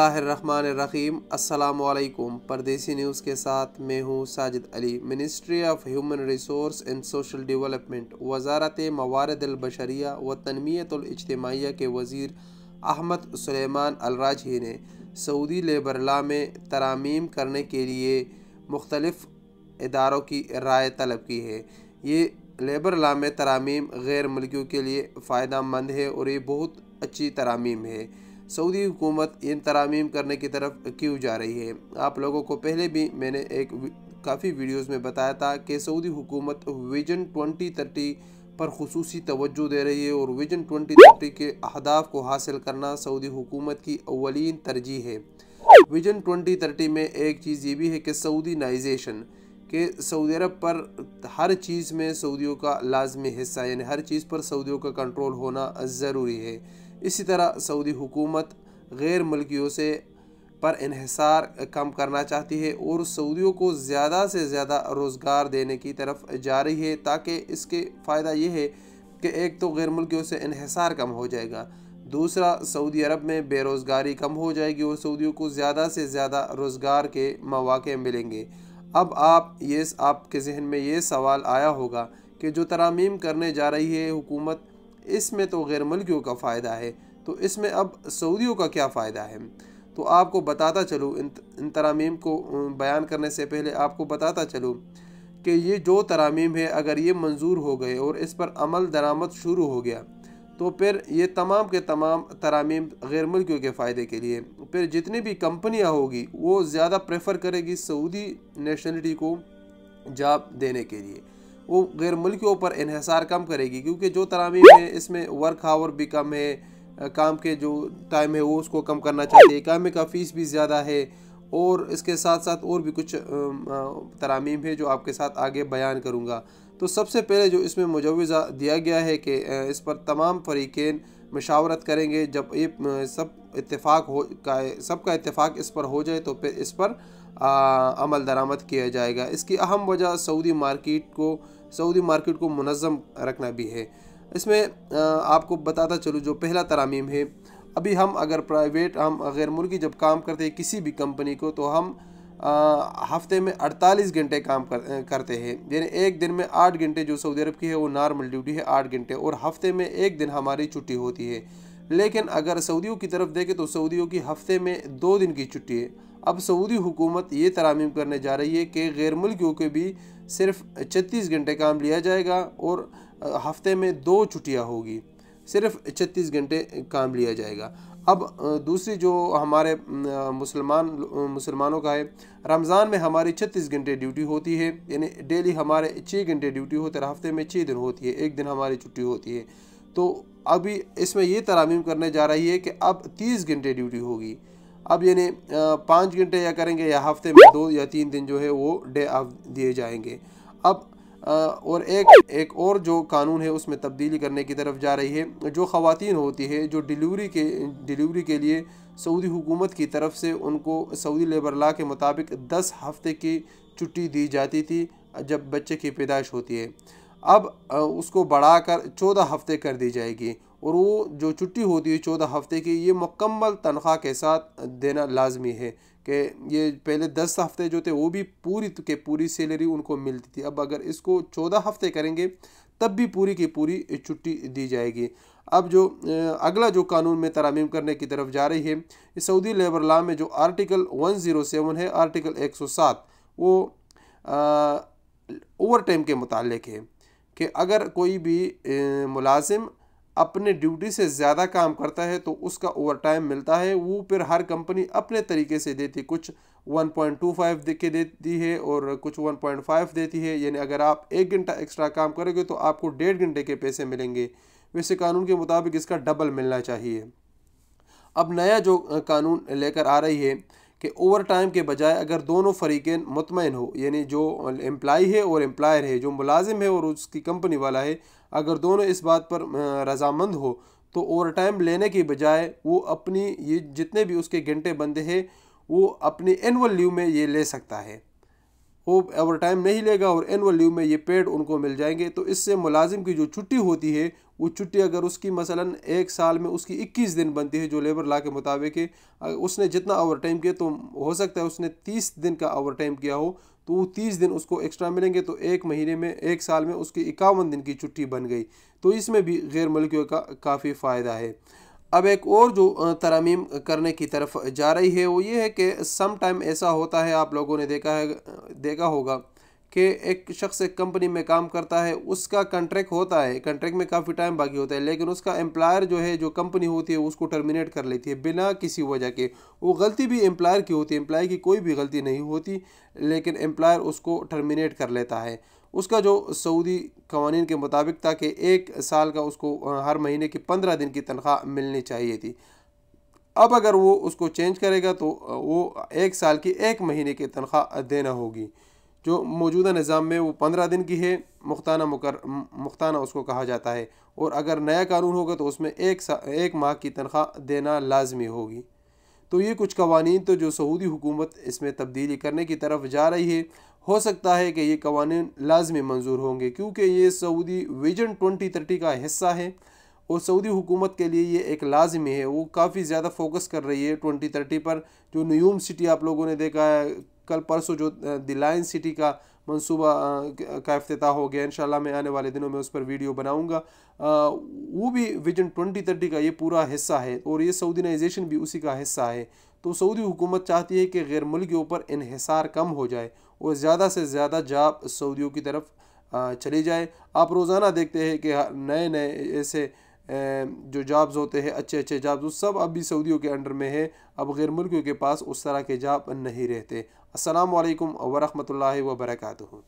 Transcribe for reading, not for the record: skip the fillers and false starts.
बिस्मिल्लाहिर्रहमानिर्रहीम। अस्सलामुअलैकुम। परदेसी न्यूज़ के साथ मैं हूँ Sajid Ali. Ministry of human resource and social development, वज़ारत मवारिदिल बशरिया व तनमियतुल इज्तिमाइया के वज़ीर अहमद सुलेमान अल राजही ने सऊदी लेबर लॉ में तरामीम करने के लिए मुख्तलिफ़ इदारों की राय तलब की है। ये लेबर लॉ में तरामीम गैर मुल्कियों के लिए फ़ायदा मंद है और ये बहुत अच्छी तरामीम है। सऊदी हुकूमत इन तरामीम करने की तरफ क्यों जा रही है? आप लोगों को पहले भी मैंने काफ़ी वीडियोस में बताया था कि सऊदी हुकूमत विजन 2030 पर खुसूसी तवज्जो दे रही है और विजन 2030 के अहदाफ को हासिल करना सऊदी हुकूमत की अव्वलीन तरजीह है। विजन 2030 में एक चीज़ ये भी है कि सऊदी नाइजेशन कि सऊदी अरब पर हर चीज़ में सऊदियों का लाजमी हिस्सा, यानी हर चीज़ पर सऊदियों का कंट्रोल होना ज़रूरी है। इसी तरह सऊदी हुकूमत गैर मुल्कियों से पर इन्हिसार कम करना चाहती है और सऊदियों को ज़्यादा से ज़्यादा रोज़गार देने की तरफ जा रही है, ताकि इसके फ़ायदा ये है कि एक तो गैर मुल्कियों से इन्हिसार कम हो जाएगा, दूसरा सऊदी अरब में बेरोज़गारी कम हो जाएगी और सऊदियों को ज़्यादा से ज़्यादा रोज़गार के मौक़े मिलेंगे। अब आपके जहन में ये सवाल आया होगा कि जो तरामीम करने जा रही है हुकूमत, इसमें तो गैर मुल्कियों का फ़ायदा है, तो इसमें अब सऊदियों का क्या फ़ायदा है? तो आपको बताता चलूँ, इन तरामीम को बयान करने से पहले आपको बताता चलूँ कि ये जो तरामीम है, अगर ये मंजूर हो गए और इस पर अमल दरामद शुरू हो गया तो फिर ये तमाम के तमाम तरामीम गैर मुल्कियों के फ़ायदे के लिए, फिर जितनी भी कंपनियाँ होगी वो ज़्यादा प्रेफर करेगी सऊदी नेशनलिटी को जॉब देने के लिए, वो गैर मुल्कियों पर इन्हिसार कम करेगी, क्योंकि जो तरामीम है इसमें वर्क आवर भी कम है, काम के जो टाइम है वो उसको कम करना चाहती है, काम का फ़ीस भी ज़्यादा है और इसके साथ साथ और भी कुछ तरामीम है जो आपके साथ आगे बयान करूँगा। तो सबसे पहले जो इसमें मुजव्वज़ा दिया गया है कि इस पर तमाम फ़रीक़ैन मशावरत करेंगे, जब ये सबका इत्तेफाक इस पर हो जाए तो फिर इस पर अमल दरामद किया जाएगा। इसकी अहम वजह सऊदी मार्केट को मुनज़्ज़म रखना भी है। इसमें आपको बताता चलूँ, जो पहला तरामीम है, अभी हम गैर मुल्की जब काम करते हैं किसी भी कंपनी को, तो हम हफ्ते में 48 घंटे काम करते हैं, यानी एक दिन में 8 घंटे जो सऊदी अरब की है वो नॉर्मल ड्यूटी है 8 घंटे, और हफ्ते में एक दिन हमारी छुट्टी होती है। लेकिन अगर सऊदियों की तरफ देखें तो सऊदियों की हफ्ते में 2 दिन की छुट्टी है। अब सऊदी हुकूमत ये तरामीम करने जा रही है कि गैर मुल्कियों के भी सिर्फ 36 घंटे काम लिया जाएगा और हफ्ते में 2 छुट्टियाँ होगी, सिर्फ 36 घंटे काम लिया जाएगा। अब दूसरी जो हमारे मुसलमानों का है, रमज़ान में हमारी 36 घंटे ड्यूटी होती है, यानी डेली हमारे 6 घंटे ड्यूटी होती है, हफ्ते में 6 दिन होती है, एक दिन हमारी छुट्टी होती है। तो अभी इसमें ये तरामीम करने जा रही है कि अब 30 घंटे ड्यूटी होगी। अब यानी 5 घंटे या करेंगे या हफ्ते में 2 या 3 दिन जो है वो डे ऑफ दिए जाएंगे। अब और एक और जो कानून है उसमें तब्दीली करने की तरफ जा रही है। जो ख़वातीन होती है जो डिलीवरी के लिए सऊदी हुकूमत की तरफ से उनको सऊदी लेबर लॉ के मुताबिक 10 हफ्ते की छुट्टी दी जाती थी जब बच्चे की पैदाइश होती है, अब उसको बढ़ाकर 14 हफ्ते कर दी जाएगी, और वो जो छुट्टी होती है 14 हफ्ते की, ये मुकम्मल तनख्वाह के साथ देना लाजमी है कि ये पहले 10 हफ्ते जो थे वो भी पूरी सैलरी उनको मिलती थी। अब अगर इसको 14 हफ्ते करेंगे तब भी पूरी की पूरी छुट्टी दी जाएगी। अब जो अगला जो कानून में तरामीम करने की तरफ जा रही है, इस सऊदी लेबर लॉ में जो आर्टिकल 107 है, आर्टिकल 107, वो ओवर टाइम के मुताल्लिक है कि अगर कोई भी मुलाजिम अपने ड्यूटी से ज़्यादा काम करता है तो उसका ओवर टाइम मिलता है। वो फिर हर कंपनी अपने तरीके से देती, कुछ 1.25 के देती है और कुछ 1.5 देती है, यानी अगर आप 1 घंटा एक्स्ट्रा काम करोगे तो आपको 1.5 घंटे के पैसे मिलेंगे। वैसे कानून के मुताबिक इसका डबल मिलना चाहिए। अब नया जो कानून लेकर आ रही है कि ओवर टाइम के बजाय अगर दोनों फ़रीक़ैन मुतमईन हो, यानी जो एम्प्लाई है और एम्प्लॉयर है, जो मुलाजिम है और उसकी कंपनी वाला है, अगर दोनों इस बात पर रजामंद हो तो ओवर टाइम लेने की बजाय वो अपनी ये जितने भी उसके घंटे बंदे हैं वो अपनी एनुअल लीव में ये ले सकता है। वो ओवर टाइम नहीं लेगा और एनुअल लीव में ये पेड उनको मिल जाएंगे। तो इससे मुलाजिम की जो छुट्टी होती है वो छुट्टी अगर उसकी मसलन एक साल में उसकी 21 दिन बनती है जो लेबर लॉ के मुताबिक है, उसने जितना ओवर टाइम किया तो हो सकता है उसने 30 दिन का ओवर टाइम किया हो तो वो 30 दिन उसको एक्स्ट्रा मिलेंगे। तो एक महीने में एक साल में उसकी 51 दिन की छुट्टी बन गई। तो इसमें भी गैर मुल्कियों का काफ़ी फ़ायदा है। अब एक और जो तरमीम करने की तरफ जा रही है वो ये है कि सम टाइम ऐसा होता है, आप लोगों ने देखा होगा कि एक शख्स एक कंपनी में काम करता है, उसका कॉन्ट्रैक्ट होता है, कॉन्ट्रैक्ट में काफ़ी टाइम बाकी होता है, लेकिन उसका एम्प्लॉयर जो है, जो कंपनी होती है उसको टर्मिनेट कर लेती है बिना किसी वजह के। वो गलती भी एम्प्लॉयर की होती है, एम्प्लॉय की कोई भी गलती नहीं होती, लेकिन एम्प्लॉयर उसको टर्मिनेट कर लेता है। उसका जो सऊदी कवानीन के मुताबिक था कि 1 साल का उसको हर महीने की 15 दिन की तनख्वाह मिलनी चाहिए थी। अब अगर वो उसको चेंज करेगा तो वो 1 साल की 1 महीने की तनख्वाह देना होगी। जो मौजूदा निज़ाम में वो 15 दिन की है, मुख्ताना उसको कहा जाता है, और अगर नया कानून होगा तो उसमें 1 माह की तनख्वाह देना लाजमी होगी। तो ये कुछ कवानीन तो जो सऊदी हुकूमत इसमें तब्दीली करने की तरफ जा रही है, हो सकता है कि ये कवानीन लाजमी मंजूर होंगे क्योंकि ये सऊदी विजन 2030 का हिस्सा है और सऊदी हुकूमत के लिए ये एक लाजमी है। वो काफ़ी ज़्यादा फोकस कर रही है 2030 पर। जो न्यूम सिटी आप लोगों ने देखा है कल परसों, जो द लायन सिटी का मंसूबा का इफ्तिताह हो गया, इंशाल्लाह मैं आने वाले दिनों में उस पर वीडियो बनाऊंगा। वो भी विजन 2030 का ये पूरा हिस्सा है और ये सऊदीनाइजेशन भी उसी का हिस्सा है। तो सऊदी हुकूमत चाहती है कि गैर मुल्कियों पर इन्हिसार कम हो जाए और ज़्यादा से ज़्यादा जॉब सऊदियों की तरफ चली जाए। आप रोज़ाना देखते हैं कि नए नए ऐसे जो जॉब्स होते हैं, अच्छे अच्छे जॉब्स, वो सब अभी सऊदियों के अंडर में है। अब गैर मुल्कियों के पास उस तरह के जॉब नहीं रहते। अस्सलाम वालेकुम व रहमतुल्लाहि व बरकातुहू।